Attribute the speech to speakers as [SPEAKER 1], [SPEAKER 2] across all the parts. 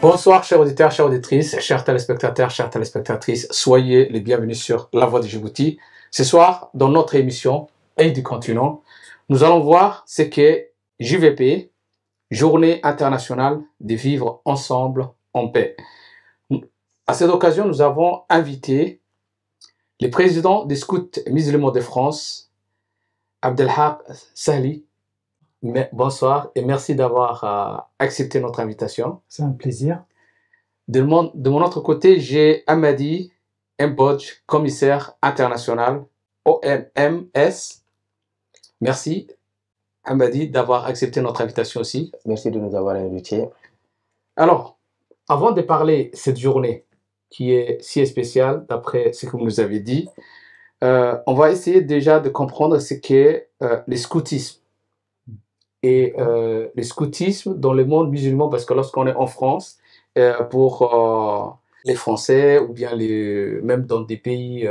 [SPEAKER 1] Bonsoir chers auditeurs, chères auditrices, chers téléspectateurs, chères téléspectatrices, soyez les bienvenus sur La Voix de Djibouti. Ce soir, dans notre émission Aide du continent, nous allons voir ce qu'est JVP, Journée internationale de vivre ensemble en paix. À cette occasion, nous avons invité le président des scouts musulmans de France, Abdelhak Sahli. Bonsoir et merci d'avoir accepté notre invitation.
[SPEAKER 2] C'est un plaisir.
[SPEAKER 1] De mon autre côté, j'ai Amadi Mbodj, commissaire international OMS. Merci Amadi d'avoir accepté notre invitation aussi.
[SPEAKER 3] Merci de nous avoir invités.
[SPEAKER 1] Alors, avant de parler de cette journée qui est si spéciale d'après ce que vous nous avez dit, on va essayer déjà de comprendre ce qu'est le scoutisme. Et le scoutisme dans le monde musulman, parce que lorsqu'on est en France, pour les Français ou bien même dans des pays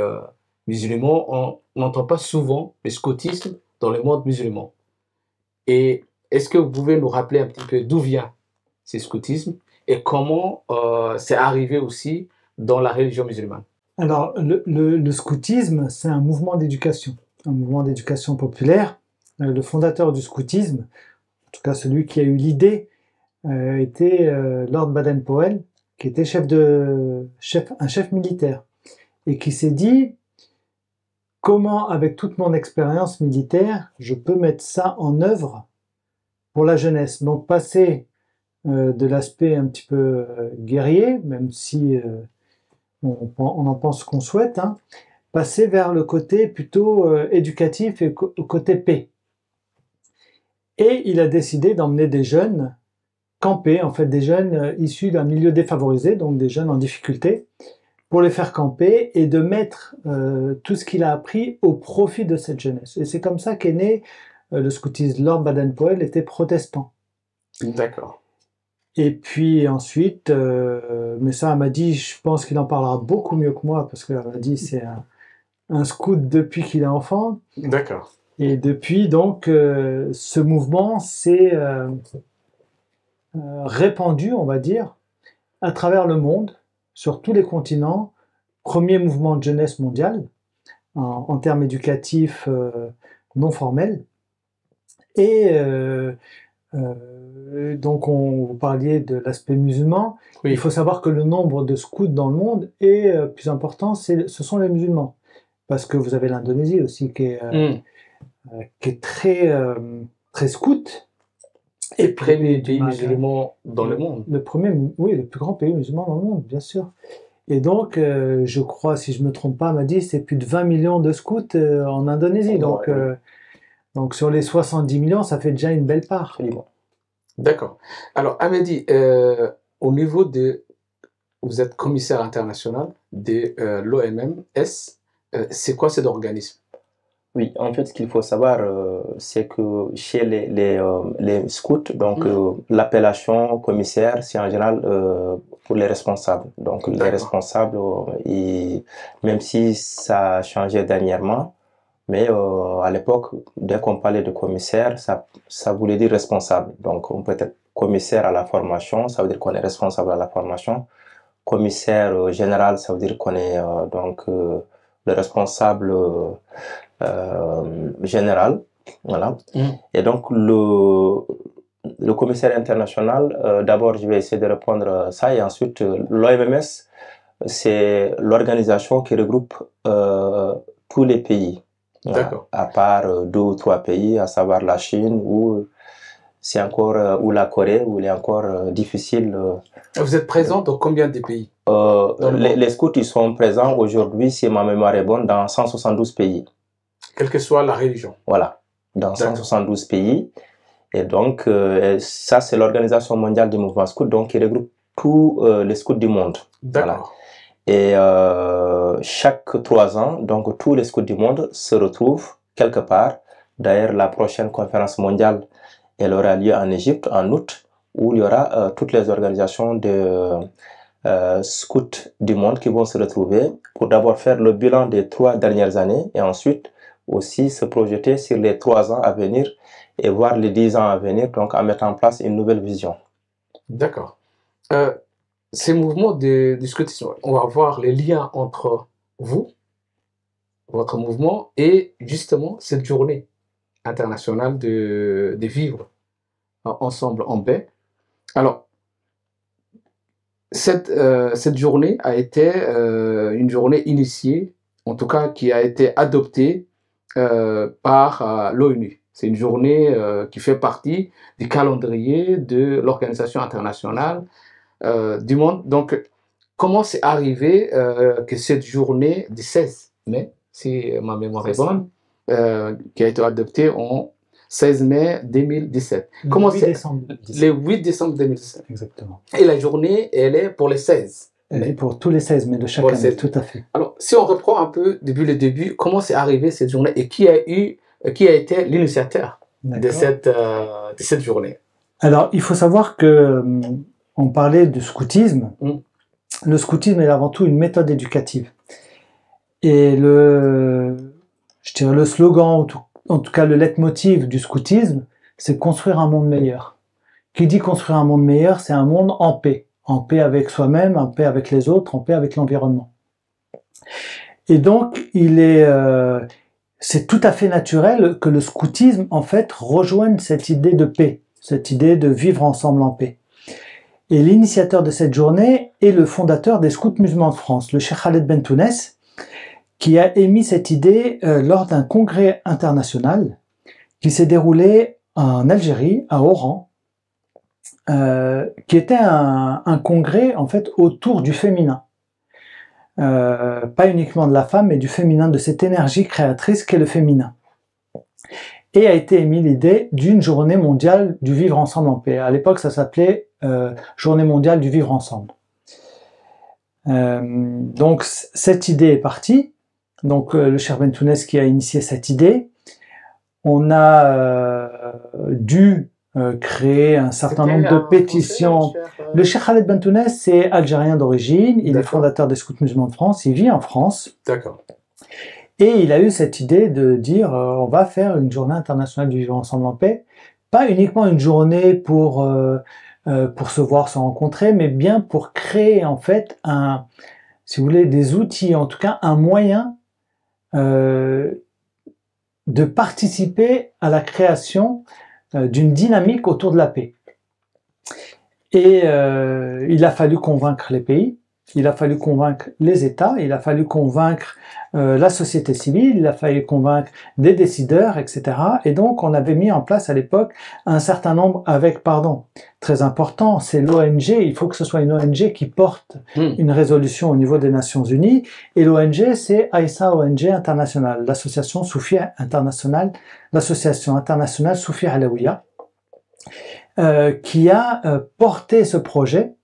[SPEAKER 1] musulmans, on n'entend pas souvent le scoutisme dans le monde musulman. Et est-ce que vous pouvez nous rappeler un petit peu d'où vient ce scoutisme et comment c'est arrivé aussi dans la religion musulmane?
[SPEAKER 2] Alors, le scoutisme, c'est un mouvement d'éducation populaire. Le fondateur du scoutisme, en tout cas celui qui a eu l'idée, était Lord Baden-Powell, qui était un chef militaire, et qui s'est dit comment, avec toute mon expérience militaire, je peux mettre ça en œuvre pour la jeunesse. Donc passer de l'aspect un petit peu guerrier, même si on en pense qu'on souhaite, hein, passer vers le côté plutôt éducatif et côté paix. Et il a décidé d'emmener des jeunes camper, en fait des jeunes issus d'un milieu défavorisé, donc des jeunes en difficulté, pour les faire camper et de mettre tout ce qu'il a appris au profit de cette jeunesse. Et c'est comme ça qu'est né le scoutisme. Lord Baden-Powell était protestant.
[SPEAKER 1] D'accord.
[SPEAKER 2] Et puis ensuite, mais ça Amadi, je pense qu'il en parlera beaucoup mieux que moi, parce que Amadi c'est un scout depuis qu'il est enfant.
[SPEAKER 1] D'accord.
[SPEAKER 2] Et depuis, donc, ce mouvement s'est répandu, on va dire, à travers le monde, sur tous les continents. Premier mouvement de jeunesse mondial, en termes éducatifs non formels. Et donc, vous parliez de l'aspect musulman.
[SPEAKER 1] Oui.
[SPEAKER 2] Il faut savoir que le nombre de scouts dans le monde est plus important, ce sont les musulmans. Parce que vous avez l'Indonésie aussi qui est très scout.
[SPEAKER 1] Et le premier pays musulman dans le monde.
[SPEAKER 2] Le plus grand pays musulman dans le monde, bien sûr. Et donc, je crois, si je ne me trompe pas, m'a dit, c'est plus de 20 millions de scouts en Indonésie. Donc, sur les 70 millions, ça fait déjà une belle part.
[SPEAKER 1] D'accord. Alors, Amadi, au niveau de... Vous êtes commissaire international de l'OMS. C'est quoi cet organisme?
[SPEAKER 3] Oui, en fait, ce qu'il faut savoir, c'est que chez les scouts, donc l'appellation commissaire, c'est en général pour les responsables. Donc les responsables, même si ça a changé dernièrement, mais à l'époque, dès qu'on parlait de commissaire, ça voulait dire responsable. Donc on peut être commissaire à la formation, ça veut dire qu'on est responsable à la formation. Commissaire général, ça veut dire qu'on est donc le responsable général, voilà. Et donc le commissaire international, d'abord je vais essayer de répondre à ça, et ensuite l'OMS, c'est l'organisation qui regroupe tous les pays, voilà, à part 2 ou 3 pays, à savoir la Chine, où c'est encore, ou la Corée, où il est encore difficile.
[SPEAKER 1] Vous êtes présent dans combien de pays?
[SPEAKER 3] Les scouts, ils sont présents aujourd'hui, si ma mémoire est bonne, dans 172 pays.
[SPEAKER 1] Quelle que soit la religion.
[SPEAKER 3] Voilà, dans 172 pays. Et donc, ça, c'est l'Organisation mondiale du mouvement scout, donc qui regroupe tous les scouts du monde.
[SPEAKER 1] D'accord.
[SPEAKER 3] Voilà. Et chaque 3 ans, donc tous les scouts du monde se retrouvent quelque part. D'ailleurs, la prochaine conférence mondiale, elle aura lieu en Égypte en août, où il y aura toutes les organisations de scouts du monde qui vont se retrouver pour d'abord faire le bilan des 3 dernières années et ensuite aussi se projeter sur les 3 ans à venir et voir les 10 ans à venir, donc à mettre en place une nouvelle vision.
[SPEAKER 1] D'accord. ces mouvements de scoutisme, on va voir les liens entre vous, votre mouvement, et justement cette journée internationale de vivre ensemble en paix. Alors, cette journée a été une journée initiée, en tout cas qui a été adoptée par l'ONU. C'est une journée qui fait partie du calendrier de l'Organisation internationale du monde. Donc, comment c'est arrivé que cette journée du 16 mai, si ma mémoire est bonne, qui a été adoptée en 16 mai 2017. Comment c'est le 8 décembre 2017.
[SPEAKER 2] Exactement.
[SPEAKER 1] Et la journée, elle est pour les 16.
[SPEAKER 2] Elle est pour tous les 16 mai de chaque année, tout à fait.
[SPEAKER 1] Alors, si on reprend un peu depuis le début, comment c'est arrivé cette journée et qui a été l'initiateur de cette journée?
[SPEAKER 2] Alors, il faut savoir que on parlait de scoutisme. Le scoutisme est avant tout une méthode éducative. Et je dirais le slogan, en tout cas le leitmotiv du scoutisme, c'est construire un monde meilleur. Qui dit construire un monde meilleur, c'est un monde en paix avec soi-même, en paix avec les autres, en paix avec l'environnement. Et donc, c'est tout à fait naturel que le scoutisme, en fait, rejoigne cette idée de paix, cette idée de vivre ensemble en paix. Et l'initiateur de cette journée est le fondateur des Scouts musulmans de France, le Cheikh Khaled Bentounès, qui a émis cette idée lors d'un congrès international qui s'est déroulé en Algérie, à Oran, qui était un congrès en fait autour du féminin. Pas uniquement de la femme, mais du féminin, de cette énergie créatrice qu'est le féminin. Et a été émis l'idée d'une journée mondiale du vivre ensemble en paix. À l'époque, ça s'appelait Journée mondiale du vivre ensemble. Donc cette idée est partie. Donc le Cheikh Bentounès qui a initié cette idée. On a dû créer un certain nombre de pétitions. Le Cheikh Khaled Bentounès, c'est algérien d'origine, il est fondateur des Scouts musulmans de France, il vit en France.
[SPEAKER 1] D'accord.
[SPEAKER 2] Et il a eu cette idée de dire on va faire une journée internationale du vivre ensemble en paix, pas uniquement une journée pour se voir, se rencontrer, mais bien pour créer en fait si vous voulez, des outils, en tout cas un moyen de participer à la création d'une dynamique autour de la paix. Et il a fallu convaincre les pays, il a fallu convaincre les États, il a fallu convaincre la société civile, il a fallu convaincre des décideurs, etc. Et donc on avait mis en place à l'époque un certain nombre très important, c'est l'ONG, il faut que ce soit une ONG qui porte une résolution au niveau des Nations Unies, et l'ONG c'est Aïssa ONG International, l'association Soufi internationale, l'association internationale Soufi Alaouia, qui a porté ce projet,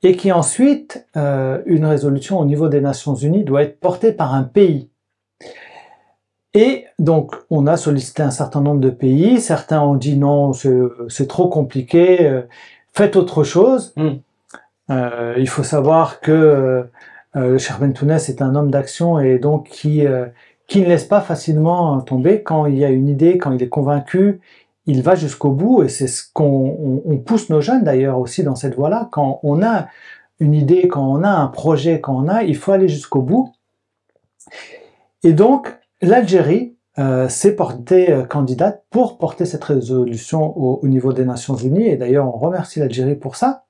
[SPEAKER 2] et qui ensuite, une résolution au niveau des Nations Unies doit être portée par un pays. Et donc, on a sollicité un certain nombre de pays, certains ont dit non, c'est trop compliqué, faites autre chose. Il faut savoir que le Cheikh Bentounès est un homme d'action et donc qui ne laisse pas facilement tomber. Quand il y a une idée, quand il est convaincu, il va jusqu'au bout, et c'est ce qu'on pousse nos jeunes d'ailleurs aussi dans cette voie-là. Quand on a une idée, quand on a un projet, il faut aller jusqu'au bout. Et donc, l'Algérie s'est portée candidate pour porter cette résolution au niveau des Nations Unies, et d'ailleurs on remercie l'Algérie pour ça.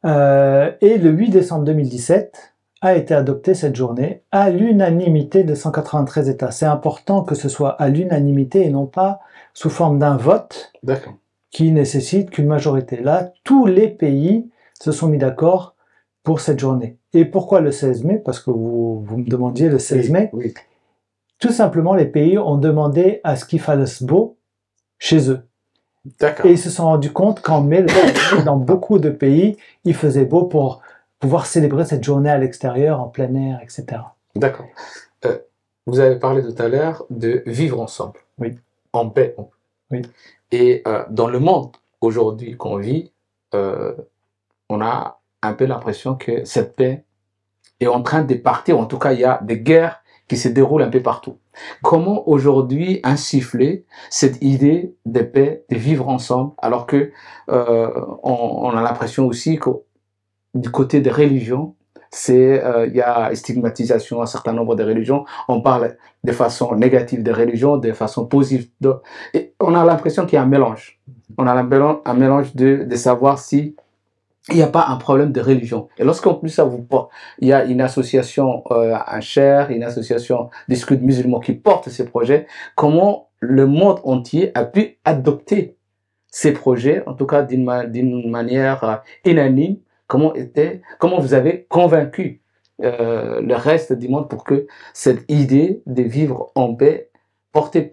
[SPEAKER 2] Et le 8 décembre 2017 a été adoptée cette journée à l'unanimité de 193 États. C'est important que ce soit à l'unanimité et non pas sous forme d'un vote qui nécessite qu'une majorité. Là, tous les pays se sont mis d'accord pour cette journée. Et pourquoi le 16 mai? Parce que vous me demandiez le 16 mai.
[SPEAKER 1] Oui.
[SPEAKER 2] Tout simplement, les pays ont demandé à ce qu'il fasse beau chez eux.
[SPEAKER 1] D'accord.
[SPEAKER 2] Et ils se sont rendus compte qu'en mai, dans beaucoup de pays, il faisait beau pour pouvoir célébrer cette journée à l'extérieur, en plein air, etc.
[SPEAKER 1] D'accord. Vous avez parlé tout à l'heure de vivre ensemble.
[SPEAKER 2] Oui.
[SPEAKER 1] En paix.
[SPEAKER 2] Oui.
[SPEAKER 1] Et dans le monde aujourd'hui qu'on vit, on a un peu l'impression que cette paix est en train de partir. En tout cas, il y a des guerres qui se déroulent un peu partout. Comment aujourd'hui insuffler cette idée de paix, de vivre ensemble, alors que on a l'impression aussi que du côté des religions, il y a stigmatisation à un certain nombre de religions. On parle de façon négative des religions, de façon positive. Et on a l'impression qu'il y a un mélange. On a un mélange de savoir si il n'y a pas un problème de religion. Et lorsqu'en plus il y a une association un cher, une association des scouts musulmans qui porte ces projets, comment le monde entier a pu adopter ces projets, en tout cas d'une manière unanime, comment vous avez convaincu le reste du monde pour que cette idée de vivre en paix, portée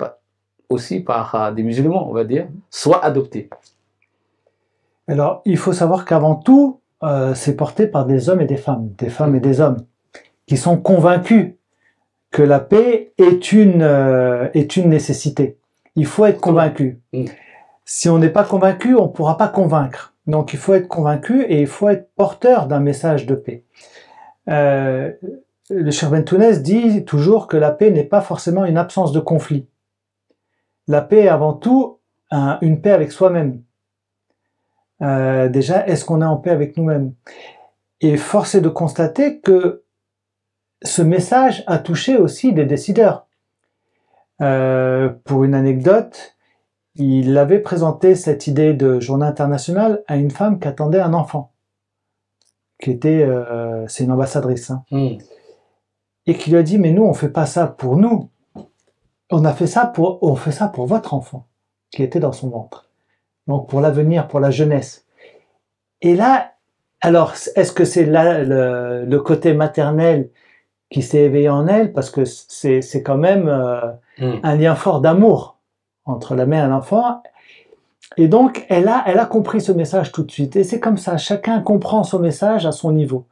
[SPEAKER 1] aussi par des musulmans, on va dire, soit adoptée.
[SPEAKER 2] Alors, il faut savoir qu'avant tout, c'est porté par des hommes et des femmes et des hommes, qui sont convaincus que la paix est une nécessité. Il faut être convaincu. Si on n'est pas convaincu, on ne pourra pas convaincre. Donc, il faut être convaincu et il faut être porteur d'un message de paix. Le Cheikh Bentounès dit toujours que la paix n'est pas forcément une absence de conflit. La paix est avant tout une paix avec soi-même. Déjà, est-ce qu'on est en paix avec nous-mêmes? Et force est de constater que ce message a touché aussi des décideurs. Pour une anecdote, il avait présenté cette idée de journée internationale à une femme qui attendait un enfant, qui était, c'est une ambassadrice, hein, et qui lui a dit, mais nous, on fait pas ça pour nous, on fait ça pour votre enfant, qui était dans son ventre. Donc pour l'avenir, pour la jeunesse. Et là, alors, est-ce que c'est là le côté maternel qui s'est éveillé en elle? Parce que c'est quand même un lien fort d'amour entre la mère et l'enfant. Et donc, elle a compris ce message tout de suite. Et c'est comme ça, chacun comprend son message à son niveau.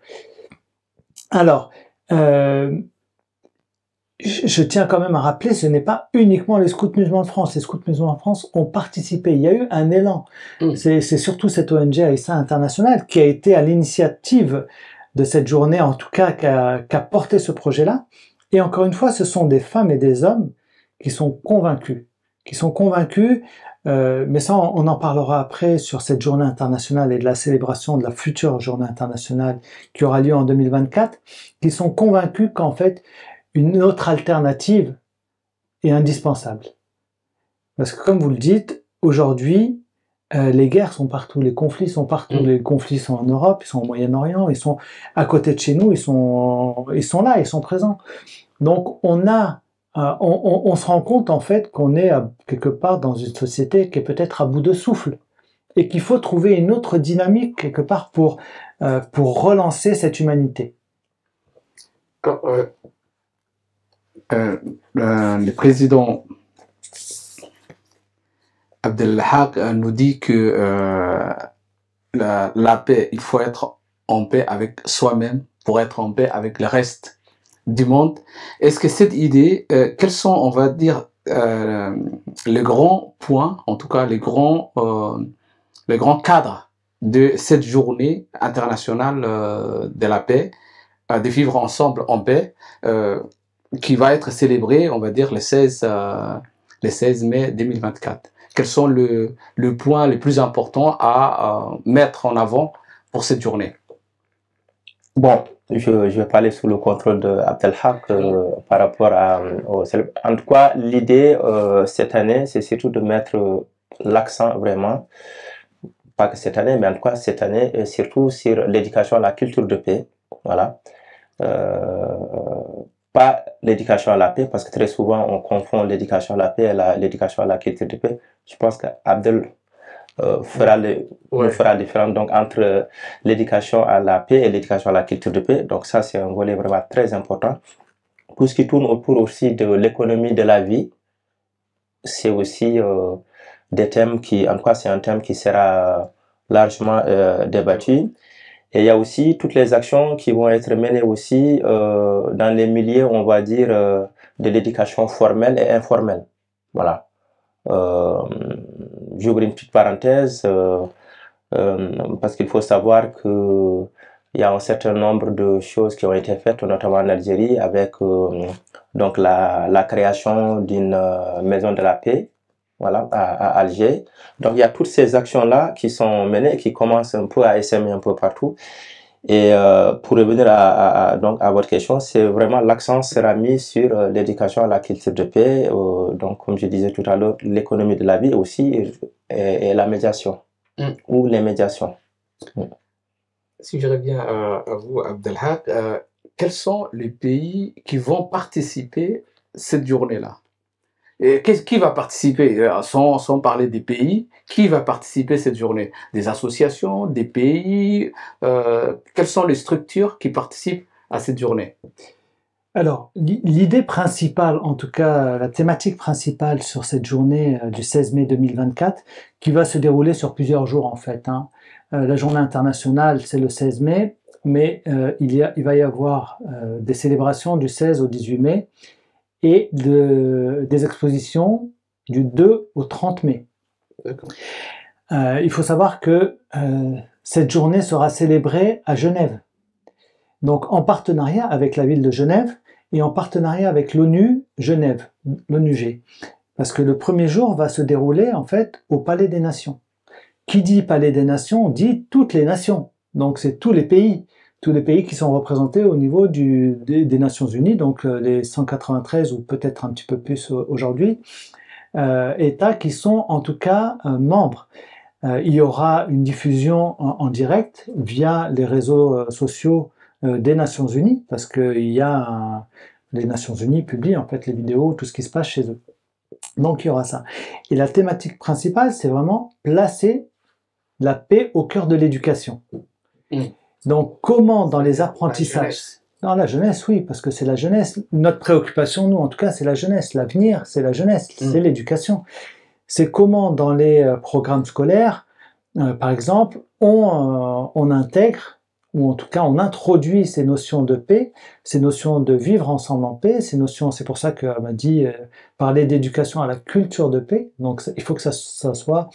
[SPEAKER 2] Alors, je tiens quand même à rappeler, ce n'est pas uniquement les scouts musulmans de France. Les scouts musulmans de France ont participé. Il y a eu un élan. C'est surtout cette ONG Aïssa International qui a été à l'initiative de cette journée, en tout cas, qui a porté ce projet-là. Et encore une fois, ce sont des femmes et des hommes qui sont convaincus. Mais ça, on en parlera après sur cette journée internationale et de la célébration de la future journée internationale qui aura lieu en 2024, qui sont convaincus qu'en fait, une autre alternative est indispensable. Parce que comme vous le dites, aujourd'hui, les guerres sont partout, les conflits sont partout. Les conflits sont en Europe, ils sont au Moyen-Orient, ils sont à côté de chez nous, ils sont là, ils sont présents. Donc on se rend compte en fait qu'on est quelque part dans une société qui est peut-être à bout de souffle et qu'il faut trouver une autre dynamique quelque part pour relancer cette humanité.
[SPEAKER 1] Le président Abdelhak nous dit que la paix, il faut être en paix avec soi-même pour être en paix avec le reste du monde. Est-ce que cette idée, quels sont, on va dire, les grands points, en tout cas les grands cadres de cette journée internationale de la paix, de vivre ensemble en paix, qui va être célébrée, on va dire, le 16 mai 2024. Quels sont les points les plus importants à mettre en avant pour cette journée?
[SPEAKER 3] Bon, je vais parler sous le contrôle d'Abdelhak par rapport en tout cas, l'idée cette année, c'est surtout de mettre l'accent vraiment, pas que cette année, mais en tout cas cette année, surtout sur l'éducation à la culture de paix. Voilà. Pas l'éducation à la paix, parce que très souvent on confond l'éducation à la paix et l'éducation à la culture de paix. Je pense qu'Abdel fera la différence donc, entre l'éducation à la paix et l'éducation à la culture de paix. Donc ça, c'est un volet vraiment très important. Tout ce qui tourne autour aussi de l'économie de la vie, c'est aussi des thèmes qui, en tout cas, c'est un thème qui sera largement débattu. Et il y a aussi toutes les actions qui vont être menées aussi dans les milieux, on va dire, de l'éducation formelle et informelle. Voilà. J'ouvre une petite parenthèse parce qu'il faut savoir que il y a un certain nombre de choses qui ont été faites, notamment en Algérie, avec donc la création d'une maison de la paix, voilà, à Alger. Donc il y a toutes ces actions-là qui sont menées, qui commencent un peu à essaimer un peu partout. Et pour revenir donc à votre question, c'est vraiment l'accent sera mis sur l'éducation à la culture de paix, donc comme je disais tout à l'heure, l'économie de la vie aussi et la médiation ou les médiations.
[SPEAKER 1] Si je reviens à vous, Abdelhak, quels sont les pays qui vont participer cette journée-là? Et qui va participer, sans parler des pays, qui va participer cette journée? Des associations, des pays, quelles sont les structures qui participent à cette journée?
[SPEAKER 2] Alors, l'idée principale, en tout cas la thématique principale sur cette journée du 16 mai 2024, qui va se dérouler sur plusieurs jours en fait, hein. La journée internationale, c'est le 16 mai, mais il va y avoir des célébrations du 16 au 18 mai et des expositions du 2 au 30 mai. Il faut savoir que cette journée sera célébrée à Genève. Donc en partenariat avec la ville de Genève et en partenariat avec l'ONU Genève, l'ONUG. Parce que le premier jour va se dérouler en fait au Palais des Nations. Qui dit Palais des Nations dit toutes les nations. Donc c'est tous les pays qui sont représentés au niveau des Nations Unies, donc les 193 ou peut-être un petit peu plus aujourd'hui, États qui sont en tout cas membres. Il y aura une diffusion en direct via les réseaux sociaux des Nations Unies, parce que les Nations Unies publient en fait les vidéos, tout ce qui se passe chez eux. Donc il y aura ça. Et la thématique principale, c'est vraiment placer la paix au cœur de l'éducation. Donc comment dans les apprentissages, dans la jeunesse, oui, parce que c'est la jeunesse. Notre préoccupation, nous, en tout cas, c'est la jeunesse. L'avenir, c'est la jeunesse, c'est l'éducation. C'est comment dans les programmes scolaires, par exemple, on intègre, ou en tout cas on introduit ces notions de paix, ces notions de vivre ensemble en paix, ces notions, c'est pour ça qu'elle m'a dit parler d'éducation à la culture de paix. Donc il faut que ça soit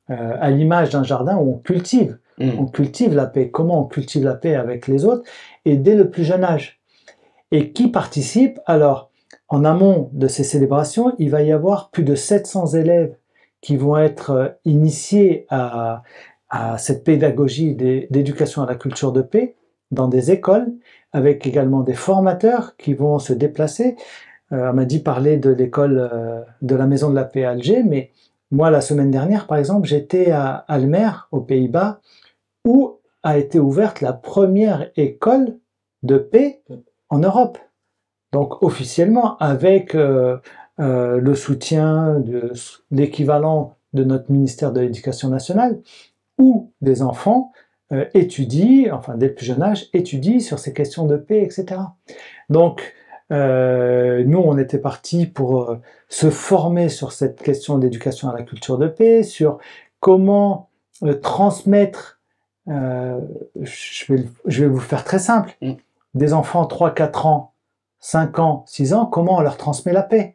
[SPEAKER 2] à l'image d'un jardin où on cultive la paix. Comment on cultive la paix avec les autres et dès le plus jeune âge. Et qui participe? Alors, en amont de ces célébrations, il va y avoir plus de 700 élèves qui vont être initiés à cette pédagogie d'éducation à la culture de paix dans des écoles, avec également des formateurs qui vont se déplacer. On m'a dit parler de l'école de la Maison de la Paix à Alger, mais moi, la semaine dernière, par exemple, j'étais à Almer, aux Pays-Bas, où a été ouverte la première école de paix en Europe. Donc officiellement, avec le soutien de l'équivalent de notre ministère de l'Éducation nationale, où des enfants étudient, enfin dès le plus jeune âge, étudient sur ces questions de paix, etc. Donc nous, on était partis pour se former sur cette question d'éducation à la culture de paix, sur comment transmettre, je vais vous faire très simple, des enfants 3, 4 ans, 5 ans, 6 ans, comment on leur transmet la paix?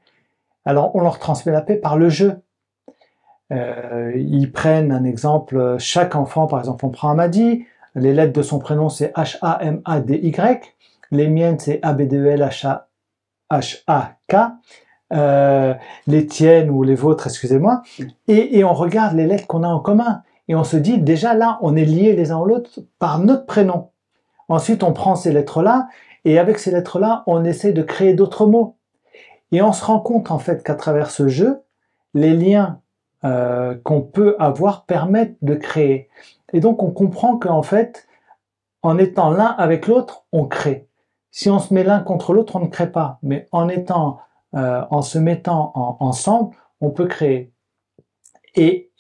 [SPEAKER 2] Alors, on leur transmet la paix par le jeu. Ils prennent un exemple, chaque enfant, par exemple, on prend Amadi, les lettres de son prénom, c'est H-A-M-A-D-Y, les miennes, c'est A-B-D-E-L-H-A-H-A-K, les tiennes ou les vôtres, excusez-moi, et on regarde les lettres qu'on a en commun, et on se dit, déjà là, on est liés les uns aux autres par notre prénom. Ensuite, on prend ces lettres-là, et avec ces lettres-là, on essaie de créer d'autres mots. Et on se rend compte, en fait, qu'à travers ce jeu, les liens qu'on peut avoir permettent de créer. Et donc, on comprend qu'en fait, en étant l'un avec l'autre, on crée. Si on se met l'un contre l'autre, on ne crée pas. Mais en se mettant ensemble, on peut créer. Et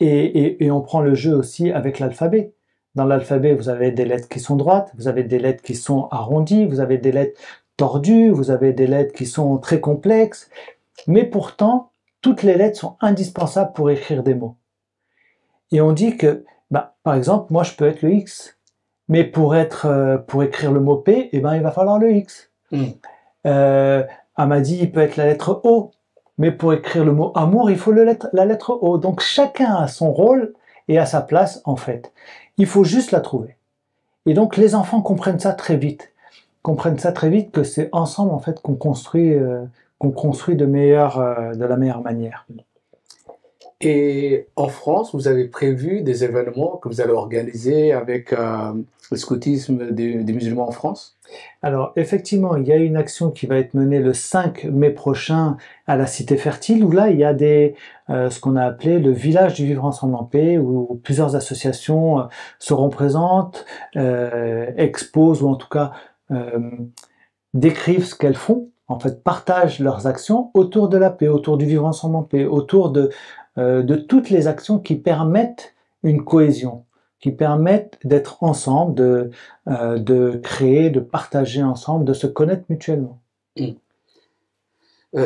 [SPEAKER 2] on prend le jeu aussi avec l'alphabet. Dans l'alphabet, vous avez des lettres qui sont droites, vous avez des lettres qui sont arrondies, vous avez des lettres tordues, vous avez des lettres qui sont très complexes. Mais pourtant, toutes les lettres sont indispensables pour écrire des mots. Et on dit que, par exemple, moi je peux être le X, mais pour écrire le mot P, il va falloir le X. Amadi, il peut être la lettre O, mais pour écrire le mot amour, il faut la lettre O. Donc chacun a son rôle et a sa place en fait. Il faut juste la trouver. Et donc les enfants comprennent ça très vite. Que c'est ensemble en fait qu'on construit de la meilleure manière.
[SPEAKER 1] Et en France, vous avez prévu des événements que vous allez organiser avec le scoutisme des musulmans en France?
[SPEAKER 2] Alors, effectivement, il y a une action qui va être menée le 5 mai prochain à la Cité Fertile, où là, il y a ce qu'on a appelé le village du vivre ensemble en paix, où plusieurs associations seront présentes, exposent ou en tout cas décrivent ce qu'elles font, en fait, partagent leurs actions autour de la paix, autour du vivre ensemble en paix, autour de toutes les actions qui permettent une cohésion, qui permettent d'être ensemble, de créer, de partager ensemble, de se connaître mutuellement.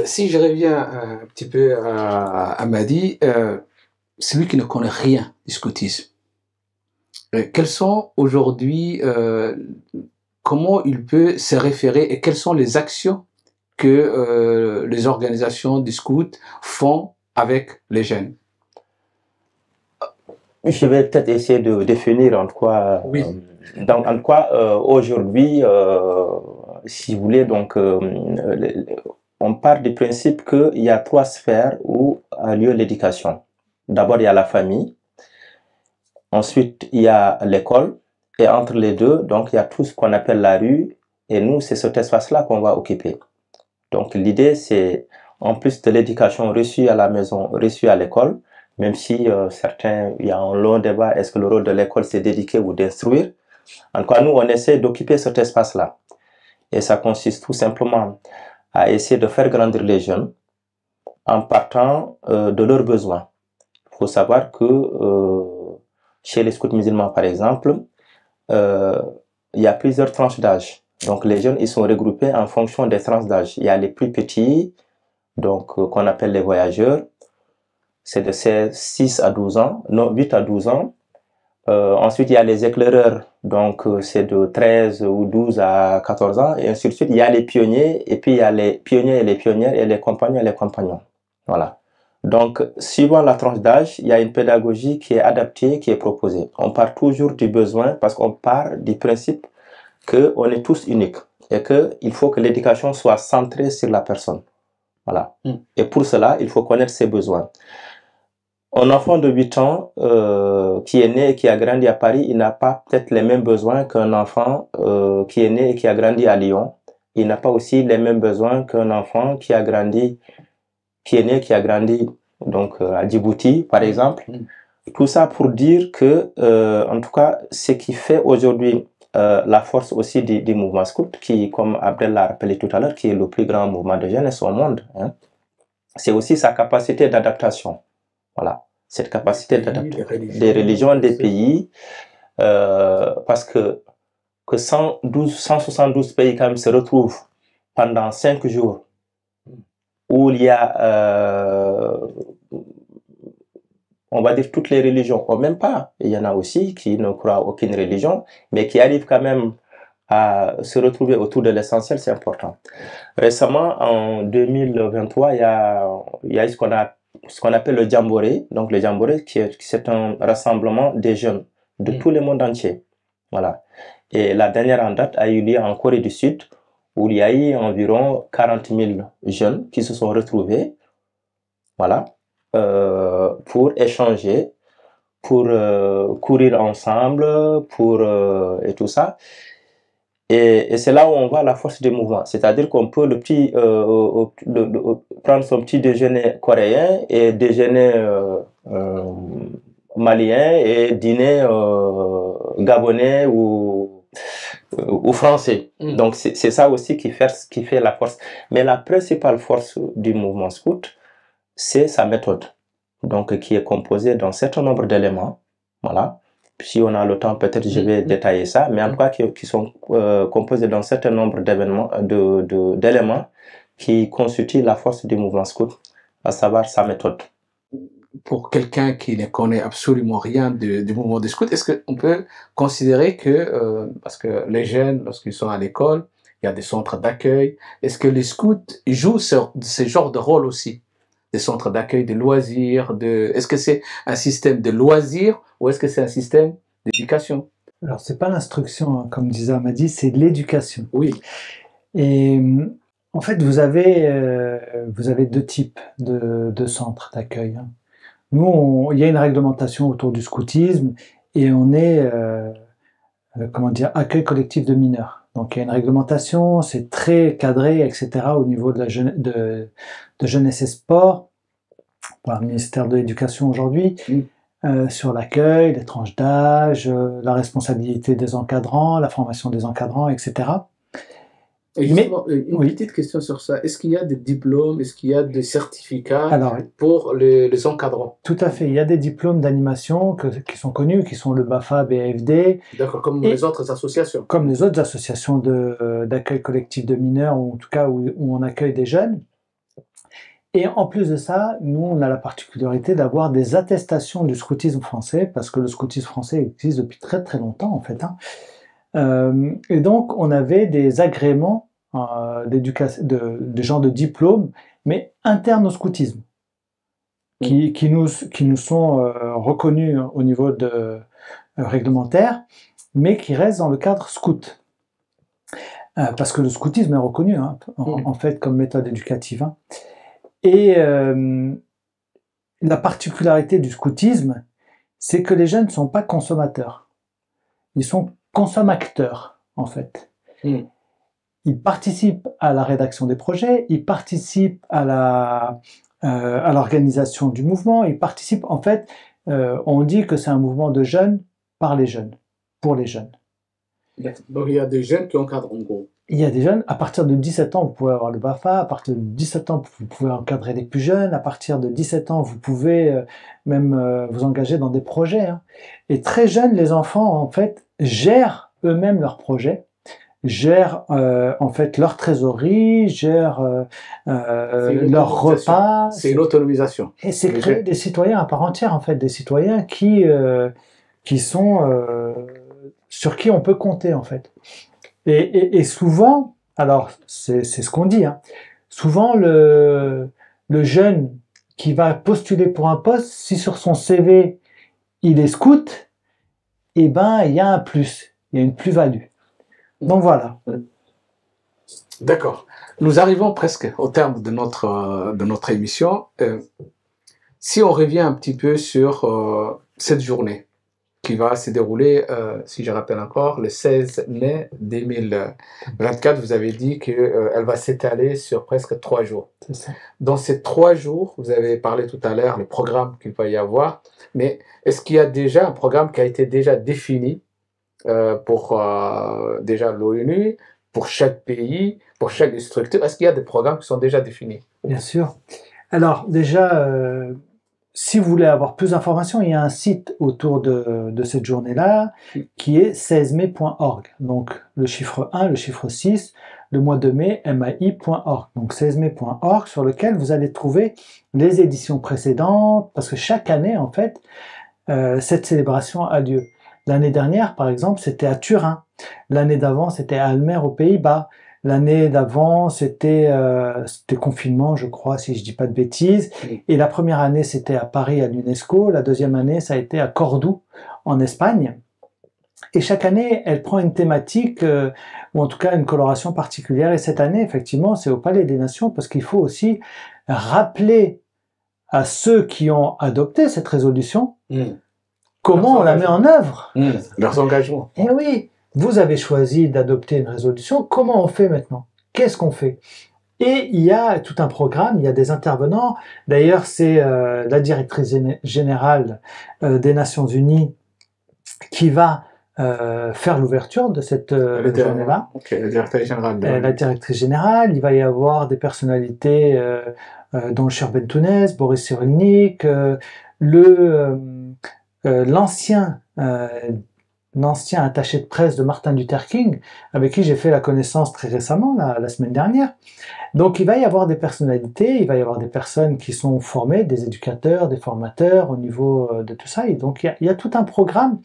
[SPEAKER 1] Si je reviens un petit peu à Madi, celui qui ne connaît rien du scoutisme, quels sont aujourd'hui, comment il peut se référer et quelles sont les actions que les organisations du scout font avec les jeunes?
[SPEAKER 3] Je vais peut-être essayer de définir en quoi,
[SPEAKER 1] Oui.
[SPEAKER 3] en quoi aujourd'hui, si vous voulez, donc on part du principe qu'il y a 3 sphères où a lieu l'éducation. D'abord, il y a la famille, ensuite il y a l'école, et entre les deux, donc il y a tout ce qu'on appelle la rue, et nous, c'est cet espace-là qu'on va occuper. Donc l'idée, c'est, en plus de l'éducation reçue à la maison, reçue à l'école, même si certains, il y a un long débat, est-ce que le rôle de l'école c'est d'éduquer ou d'instruire? En tout cas, nous, on essaie d'occuper cet espace-là. Et ça consiste tout simplement à essayer de faire grandir les jeunes en partant de leurs besoins. Il faut savoir que chez les scouts musulmans, par exemple, il y a plusieurs tranches d'âge. Donc les jeunes, ils sont regroupés en fonction des tranches d'âge. Il y a les plus petits, donc qu'on appelle les voyageurs. C'est de 6 à 12 ans, non, 8 à 12 ans. Ensuite, il y a les éclaireurs, donc c'est de 13 ou 12 à 14 ans, et ainsi de suite. Il y a les pionniers, et puis il y a les pionniers et les pionnières, et les compagnons et les compagnons. Voilà. Donc, suivant la tranche d'âge, il y a une pédagogie qui est adaptée, qui est proposée. On part toujours du besoin, parce qu'on part du principe qu'on est tous uniques, et qu'il faut que l'éducation soit centrée sur la personne. Voilà. Et pour cela, il faut connaître ses besoins. Un enfant de 8 ans qui est né et qui a grandi à Paris, il n'a pas peut-être les mêmes besoins qu'un enfant qui est né et qui a grandi à Lyon. Il n'a pas aussi les mêmes besoins qu'un enfant qui a grandi, qui est né, qui a grandi donc à Djibouti, par exemple. Tout ça pour dire que, en tout cas, ce qui fait aujourd'hui la force aussi du mouvement scout, qui, comme Abdel l'a rappelé tout à l'heure, qui est le plus grand mouvement de jeunesse au monde, hein, c'est aussi sa capacité d'adaptation. Voilà, cette capacité d'adaptation des religions, des pays, parce que 172 pays quand même se retrouvent pendant 5 jours, où il y a, on va dire, toutes les religions, ou même pas. Il y en a aussi qui ne croient à aucune religion, mais qui arrivent quand même à se retrouver autour de l'essentiel, c'est important. Récemment, en 2023, il y a ce qu'on appelle le Jamboree. Donc le Jamboree, c'est un rassemblement des jeunes de tout le monde entier. Voilà. Et la dernière en date a eu lieu en Corée du Sud, où il y a eu environ 40 000 jeunes qui se sont retrouvés, voilà, pour échanger, pour courir ensemble, et tout ça. Et c'est là où on voit la force du mouvement. C'est-à-dire qu'on peut prendre son petit déjeuner coréen et déjeuner malien et dîner gabonais ou français. Donc c'est ça aussi qui fait la force. Mais la principale force du mouvement scout, c'est sa méthode. Donc qui est composée d'un certain nombre d'éléments. Voilà. Si on a le temps, peut-être je vais détailler ça, mais en tout cas qui sont composés d'un certain nombre d'éléments qui constituent la force du mouvement scout, à savoir sa méthode.
[SPEAKER 1] Pour quelqu'un qui ne connaît absolument rien du mouvement des scouts, est-ce qu'on peut considérer que, parce que les jeunes, lorsqu'ils sont à l'école, il y a des centres d'accueil, est-ce que les scouts jouent ce genre de rôle aussi? Des centres d'accueil, de loisirs, est-ce que c'est un système de loisirs ou est-ce que c'est un système d'éducation?
[SPEAKER 2] Alors, c'est pas l'instruction, hein, comme disait Amadi, c'est de l'éducation.
[SPEAKER 1] Oui.
[SPEAKER 2] Et en fait, vous avez 2 types de centres d'accueil. Hein. Nous, il y a une réglementation autour du scoutisme et on est, comment dire, accueil collectif de mineurs. Donc il y a une réglementation, c'est très cadré, etc. au niveau de de jeunesse et sport, par le ministère de l'Éducation aujourd'hui, sur l'accueil, les tranches d'âge, la responsabilité des encadrants, la formation des encadrants, etc.
[SPEAKER 1] Et justement, une petite question sur ça. Est-ce qu'il y a des diplômes, est-ce qu'il y a des certificats pour les encadrants?
[SPEAKER 2] Tout à fait. Il y a des diplômes d'animation qui sont connus, qui sont le BAFA, BFD.
[SPEAKER 1] D'accord, comme les autres associations.
[SPEAKER 2] Comme les autres associations d'accueil collectif de mineurs, ou en tout cas où on accueille des jeunes. Et en plus de ça, nous, on a la particularité d'avoir des attestations du scoutisme français, parce que le scoutisme français existe depuis très très longtemps en fait. Et donc, on avait des agréments des genres de diplômes, mais internes au scoutisme, qui nous sont reconnus au niveau réglementaire, mais qui restent dans le cadre scout. Parce que le scoutisme est reconnu, en fait, comme méthode éducative. Et la particularité du scoutisme, c'est que les jeunes ne sont pas consommateurs. Ils sont consommateurs, en fait. Ils participent à la rédaction des projets, ils participent à l'organisation du mouvement, ils participent, en fait, on dit que c'est un mouvement de jeunes par les jeunes, pour les jeunes.
[SPEAKER 1] Donc il y a des jeunes qui encadrent en gros.
[SPEAKER 2] Il y a des jeunes, à partir de 17 ans, vous pouvez avoir le BAFA, à partir de 17 ans, vous pouvez encadrer les plus jeunes, à partir de 17 ans, vous pouvez même vous engager dans des projets. Et très jeunes, les enfants, en fait, gèrent eux-mêmes leurs projets, gèrent en fait leur trésorerie, gèrent leurs repas.
[SPEAKER 1] C'est une autonomisation.
[SPEAKER 2] Et c'est créer des citoyens à part entière, en fait, des citoyens qui sont sur qui on peut compter, en fait. Et souvent, alors c'est ce qu'on dit, souvent le jeune qui va postuler pour un poste, si sur son CV il est scout, eh ben il y a un plus, il y a une plus-value. Donc voilà.
[SPEAKER 1] D'accord. Nous arrivons presque au terme de notre émission. Si on revient un petit peu sur cette journée qui va se dérouler, si je rappelle encore, le 16 mai 2024, vous avez dit qu'elle va s'étaler sur presque 3 jours.
[SPEAKER 2] C'est ça.
[SPEAKER 1] Dans ces 3 jours, vous avez parlé tout à l'heure, le programme qu'il va y avoir, mais est-ce qu'il y a déjà un programme qui a été déjà défini pour déjà l'ONU, pour chaque pays, pour chaque structure? Est-ce qu'il y a des programmes qui sont déjà définis?
[SPEAKER 2] Bien sûr. Alors déjà, si vous voulez avoir plus d'informations, il y a un site autour de cette journée-là qui est 16mai.org. Donc le chiffre 1, le chiffre 6, le mois de mai, mai.org. Donc 16mai.org sur lequel vous allez trouver les éditions précédentes, parce que chaque année, en fait, cette célébration a lieu. L'année dernière, par exemple, c'était à Turin. L'année d'avant, c'était à Almer, aux Pays-Bas. L'année d'avant, c'était confinement, je crois, si je dis pas de bêtises. Et la première année, c'était à Paris, à l'UNESCO. La deuxième année, ça a été à Cordoue, en Espagne. Et chaque année, elle prend une thématique, ou en tout cas une coloration particulière. Et cette année, effectivement, c'est au Palais des Nations, parce qu'il faut aussi rappeler à ceux qui ont adopté cette résolution comment on la met en œuvre.
[SPEAKER 1] Leurs engagements.
[SPEAKER 2] Eh oui, vous avez choisi d'adopter une résolution, comment on fait maintenant? Qu'est-ce qu'on fait? Et il y a tout un programme, il y a des intervenants. D'ailleurs, c'est la directrice générale des Nations Unies qui va faire l'ouverture de cette journée-là.
[SPEAKER 1] Okay, la directrice générale.
[SPEAKER 2] La directrice générale, il va y avoir des personnalités dont le cher Bentounès, Boris Cyrulnik, l'ancien attaché de presse de Martin Luther King, avec qui j'ai fait la connaissance très récemment, la semaine dernière. Donc il va y avoir des personnalités, il va y avoir des personnes qui sont formées, des éducateurs, des formateurs au niveau de tout ça. Et donc il y a tout un programme.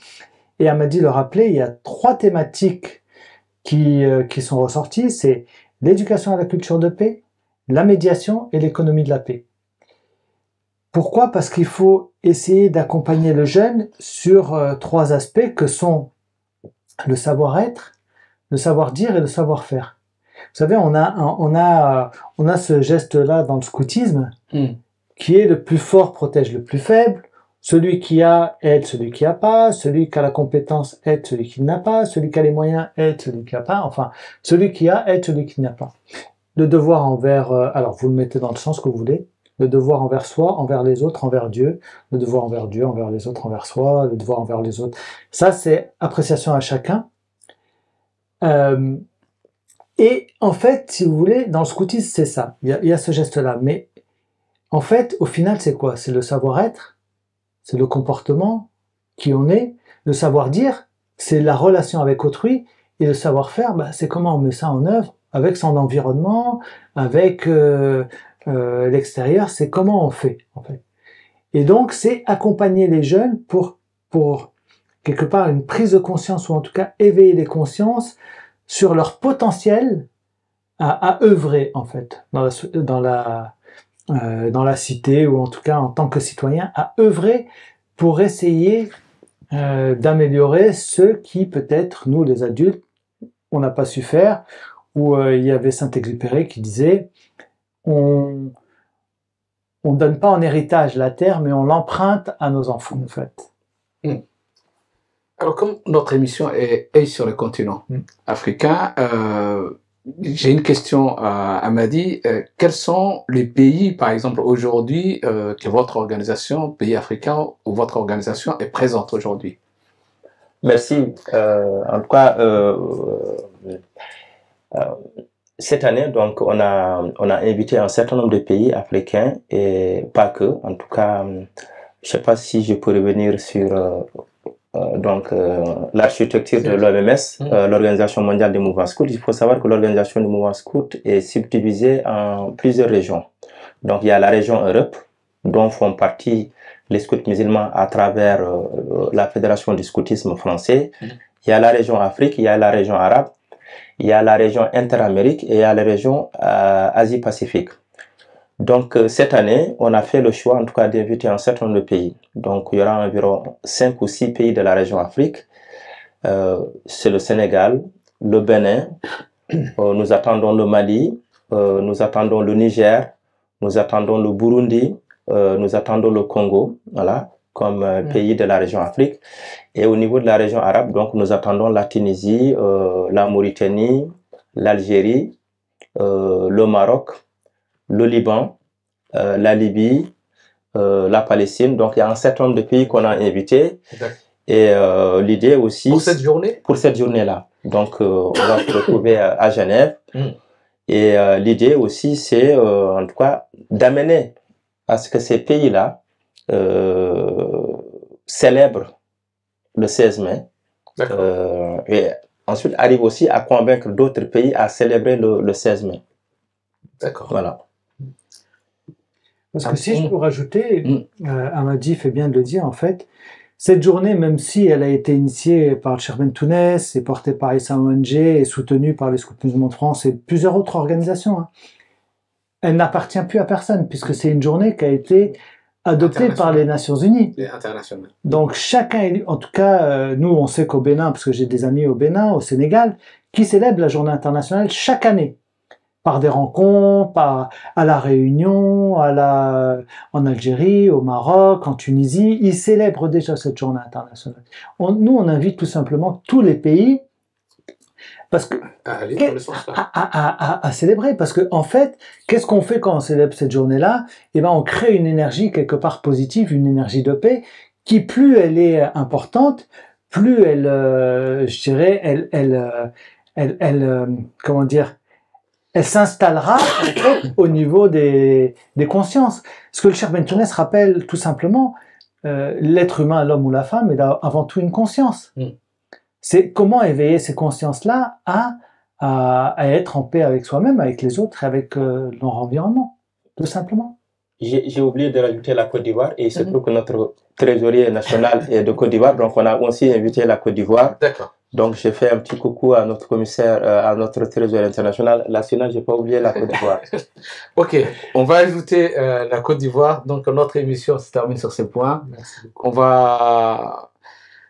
[SPEAKER 2] Et elle m'a dit le rappeler, il y a 3 thématiques qui sont ressorties. C'est l'éducation à la culture de paix, la médiation et l'économie de la paix. Pourquoi? Parce qu'il faut essayer d'accompagner le jeune sur 3 aspects que sont le savoir-être, le savoir-dire et le savoir-faire. Vous savez, on a ce geste-là dans le scoutisme qui est le plus fort protège le plus faible, celui qui a aide celui qui n'a pas, celui qui a la compétence aide celui qui n'a pas, celui qui a les moyens aide celui qui n'a pas, enfin, celui qui a aide celui qui n'a pas. Le devoir envers, alors vous le mettez dans le sens que vous voulez, le devoir envers soi, envers les autres, envers Dieu, le devoir envers Dieu, envers les autres, envers soi, le devoir envers les autres. Ça, c'est appréciation à chacun. Et en fait, si vous voulez, dans le scoutisme, c'est ça. Il y a ce geste-là. Mais en fait, au final, c'est quoi? C'est le savoir-être, c'est le comportement, qui on est, le savoir-dire, c'est la relation avec autrui, et le savoir-faire, bah, c'est comment on met ça en œuvre avec son environnement, avec l'extérieur, c'est comment on fait, en fait. Et donc, c'est accompagner les jeunes pour quelque part une prise de conscience, ou en tout cas éveiller les consciences sur leur potentiel à œuvrer, en fait, dans la cité, ou en tout cas en tant que citoyen, à œuvrer pour essayer d'améliorer ce qui, peut-être, nous, les adultes, on n'a pas su faire, où il y avait Saint-Exupéry qui disait on donne pas en héritage la terre, mais on l'emprunte à nos enfants, en fait.
[SPEAKER 1] Alors, comme notre émission est sur le continent africain, j'ai une question à Madi. Quels sont les pays, par exemple, aujourd'hui, que votre organisation, pays africain, où votre organisation est présente aujourd'hui?
[SPEAKER 3] Merci. En tout cas, cette année, donc, on a invité un certain nombre de pays africains et pas que. En tout cas, je sais pas si je peux revenir sur l'architecture de l'OMS, l'Organisation mondiale des mouvements scouts. Il faut savoir que l'Organisation des mouvements scouts est subdivisée en plusieurs régions. Donc, il y a la région Europe, dont font partie les scouts musulmans à travers la Fédération du scoutisme français. Il y a la région Afrique, il y a la région arabe, il y a la région Interamérique et il y a la région Asie-Pacifique. Donc, cette année, on a fait le choix, en tout cas, d'inviter un certain nombre de pays. Donc, il y aura environ 5 ou 6 pays de la région Afrique. C'est le Sénégal, le Bénin, nous attendons le Mali, nous attendons le Niger, nous attendons le Burundi, nous attendons le Congo, voilà, comme pays de la région Afrique. Et au niveau de la région arabe, donc, nous attendons la Tunisie, la Mauritanie, l'Algérie, le Maroc, le Liban, la Libye, la Palestine. Donc, il y a un certain nombre de pays qu'on a invités. Et l'idée aussi...
[SPEAKER 1] Pour cette journée?
[SPEAKER 3] Pour cette journée-là. Donc, on va se retrouver à Genève. Et l'idée aussi, c'est, en tout cas, d'amener à ce que ces pays-là célèbrent le 16 mai. Et ensuite, arrive aussi à convaincre d'autres pays à célébrer le 16 mai.
[SPEAKER 1] D'accord.
[SPEAKER 3] Voilà.
[SPEAKER 2] Parce que si je peux rajouter, Amadi fait bien de le dire, en fait, cette journée, même si elle a été initiée par le Cheikh Bentounès et portée par Issa ONG et soutenue par les Scouts musulmans de France et plusieurs autres organisations, elle n'appartient plus à personne, puisque c'est une journée qui a été adoptée par les Nations Unies.
[SPEAKER 1] International.
[SPEAKER 2] Donc chacun, en tout cas, nous on sait qu'au Bénin, parce que j'ai des amis au Bénin, au Sénégal, qui célèbrent la journée internationale chaque année. Par des rencontres, à la Réunion, en Algérie, au Maroc, en Tunisie, ils célèbrent déjà cette journée internationale. Nous, on invite tout simplement tous les pays parce que à célébrer, parce que en fait, qu'est-ce qu'on fait quand on célèbre cette journée-là? Eh ben, on crée une énergie quelque part positive, une énergie de paix, qui plus elle est importante, plus elle, je dirais, comment dire? Elle s'installera en fait, au niveau des consciences. Ce que le Cheikh Bentounès rappelle tout simplement, l'être humain, l'homme ou la femme, est avant tout une conscience. C'est comment éveiller ces consciences-là à être en paix avec soi-même, avec les autres, avec leur environnement, tout simplement.
[SPEAKER 3] J'ai oublié de rajouter la Côte d'Ivoire et il se trouve que notre trésorier national est de Côte d'Ivoire, donc on a aussi invité la Côte d'Ivoire.
[SPEAKER 1] D'accord.
[SPEAKER 3] Donc, j'ai fait un petit coucou à notre commissaire, à notre trésorier national. J'ai pas oublié la Côte d'Ivoire.
[SPEAKER 1] Ok, on va ajouter la Côte d'Ivoire. Donc, notre émission se termine sur ce point. On va,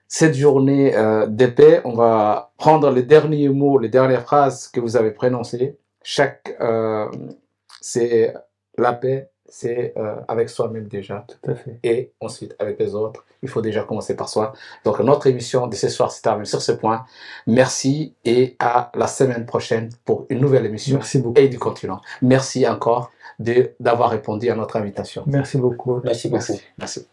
[SPEAKER 1] cette journée d'épée, on va prendre les derniers mots, les dernières phrases que vous avez prononcées. C'est la paix, c'est avec soi-même déjà.
[SPEAKER 2] Tout à fait.
[SPEAKER 1] Et ensuite avec les autres. Il faut déjà commencer par soi. Donc notre émission de ce soir se termine sur ce point. Merci et à la semaine prochaine pour une nouvelle émission.
[SPEAKER 2] Merci beaucoup.
[SPEAKER 1] Et du continent. Merci encore d'avoir répondu à notre invitation.
[SPEAKER 2] Merci beaucoup.
[SPEAKER 3] Merci beaucoup.
[SPEAKER 1] Merci.